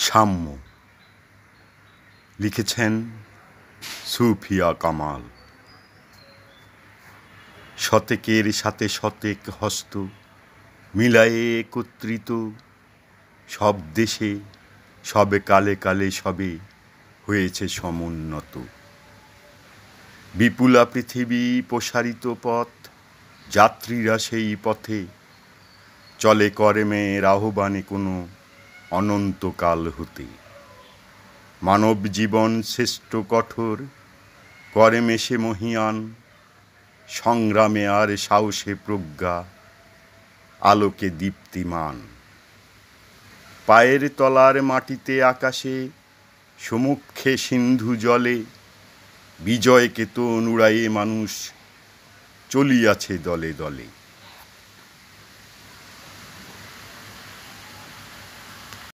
সাম্য লিখেছেন সুফিয়া কামাল। শতেকের সাথে শতেক হস্ত মিলায়ে একত্রিত, সব দেশে সবে কালে কালে সবে হয়েছে সমুন্নত। বিপুলা পৃথিবী প্রসারিত পথ, যাত্রীরা সেই পথে চলে কর্মের আহ্বানে কোনো অনন্তকাল হতে। মানব জীবন শ্রেষ্ঠ কঠোর, কর্মে সে মহীয়ান, সংগ্রামে আর সাহসে প্রজ্ঞা, আলোকে দীপ্তিমান। পায়ের তলার মাটিতে আকাশে সমুখে সিন্ধু জলে, বিজয় কেতন উড়াইয়ে মানুষ চলিয়াছে দলে দলে।